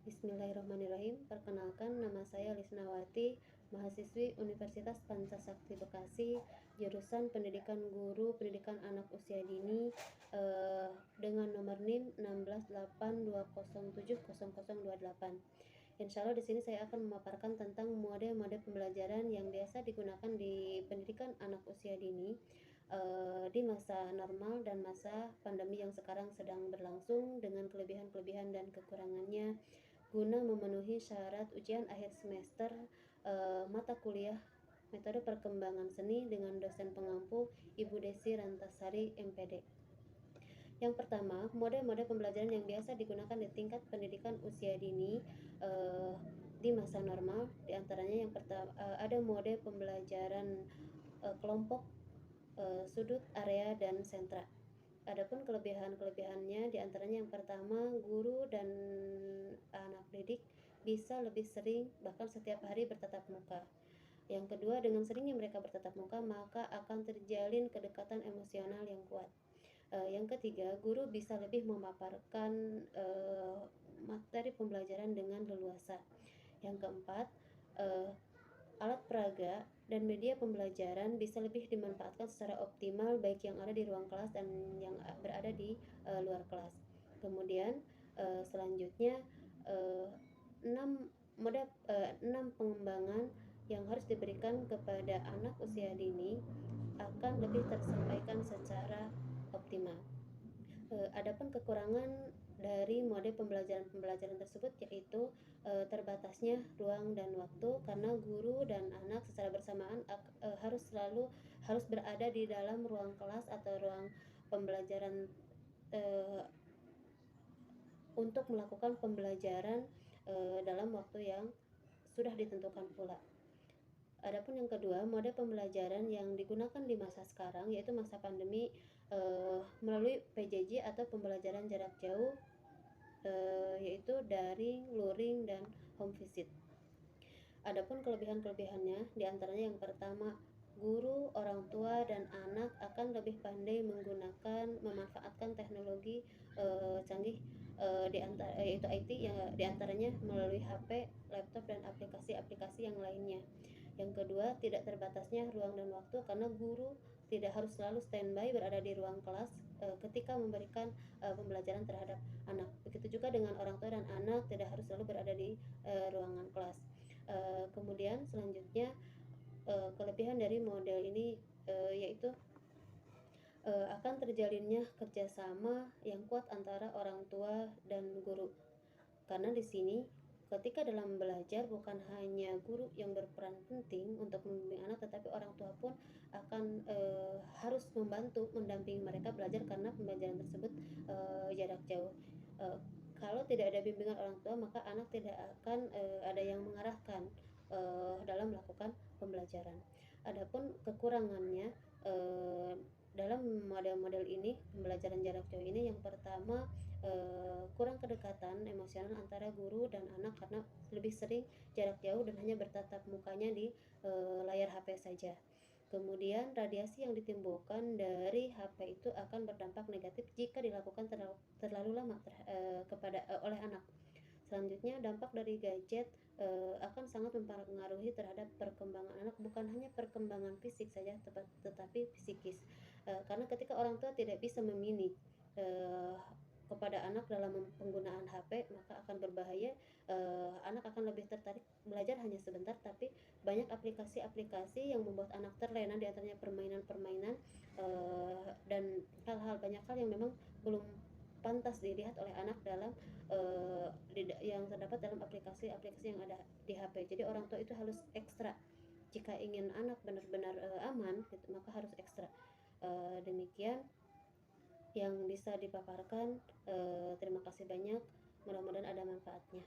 Bismillahirrahmanirrahim. Perkenalkan, nama saya Lisnawati, mahasiswi Universitas Pancasakti Bekasi, jurusan Pendidikan Guru Pendidikan Anak Usia Dini, dengan nomor NIM 16820700028. Insya Allah di sini saya akan memaparkan tentang mode-mode pembelajaran yang biasa digunakan di pendidikan anak usia dini di masa normal dan masa pandemi yang sekarang sedang berlangsung, dengan kelebihan-kelebihan dan kekurangannya, guna memenuhi syarat ujian akhir semester mata kuliah metode perkembangan seni dengan dosen pengampu Ibu Desi Rantasari MPD. Yang pertama, mode-mode pembelajaran yang biasa digunakan di tingkat pendidikan usia dini di masa normal. Di antaranya yang pertama, ada mode pembelajaran kelompok, sudut, area, dan sentra. Adapun kelebihan-kelebihannya diantaranya yang pertama, guru dan anak didik bisa lebih sering, bahkan setiap hari bertatap muka. Yang kedua, dengan seringnya mereka bertatap muka, maka akan terjalin kedekatan emosional yang kuat. Yang ketiga, guru bisa lebih memaparkan materi pembelajaran dengan leluasa. Yang keempat, alat peraga dan media pembelajaran bisa lebih dimanfaatkan secara optimal, baik yang ada di ruang kelas dan yang berada di luar kelas. Kemudian selanjutnya 6 pengembangan yang harus diberikan kepada anak usia dini akan lebih tersampaikan secara optimal. Adapun kekurangan dari mode pembelajaran tersebut yaitu terbatasnya ruang dan waktu, karena guru dan anak secara bersamaan harus berada di dalam ruang kelas atau ruang pembelajaran untuk melakukan pembelajaran dalam waktu yang sudah ditentukan pula. Adapun yang kedua, mode pembelajaran yang digunakan di masa sekarang yaitu masa pandemi melalui PJJ atau pembelajaran jarak jauh, yaitu daring, luring, dan home visit. Adapun kelebihan-kelebihannya diantaranya yang pertama, guru, orang tua, dan anak akan lebih pandai memanfaatkan teknologi canggih, yaitu IT, yang diantaranya melalui HP, laptop, dan aplikasi-aplikasi yang lainnya. Yang kedua, tidak terbatasnya ruang dan waktu, karena guru tidak harus selalu standby berada di ruang kelas ketika memberikan pembelajaran terhadap anak. Begitu juga dengan orang tua dan anak tidak harus selalu berada di ruangan kelas. Kemudian selanjutnya, kelebihan dari model ini yaitu akan terjalinnya kerjasama yang kuat antara orang tua dan guru, karena di sini ketika dalam belajar bukan hanya guru yang berperan penting untuk membimbing anak, tetapi orang tua pun akan harus membantu mendampingi mereka belajar, karena pembelajaran tersebut jarak jauh. Kalau tidak ada bimbingan orang tua, maka anak tidak akan ada yang mengarahkan dalam melakukan pembelajaran. Adapun kekurangannya dalam model-model ini, pembelajaran jarak jauh ini, yang pertama, kurang kedekatan emosional antara guru dan anak karena lebih sering jarak jauh dan hanya bertatap mukanya di layar HP saja. Kemudian radiasi yang ditimbulkan dari HP itu akan berdampak negatif jika dilakukan terlalu lama oleh anak. Selanjutnya, dampak dari gadget akan sangat mempengaruhi terhadap perkembangan anak, bukan hanya perkembangan fisik saja, tetapi psikis. Karena ketika orang tua tidak bisa memilih kepada anak dalam penggunaan HP, maka akan berbahaya. Anak akan lebih tertarik belajar hanya sebentar, tapi banyak aplikasi-aplikasi yang membuat anak terlena, di antaranya permainan-permainan dan banyak hal yang memang belum pantas dilihat oleh anak dalam yang terdapat dalam aplikasi-aplikasi yang ada di HP. Jadi orang tua itu harus ekstra jika ingin anak benar-benar aman, gitu, maka harus ekstra. Demikian yang bisa dipaparkan. Terima kasih banyak, mudah-mudahan ada manfaatnya.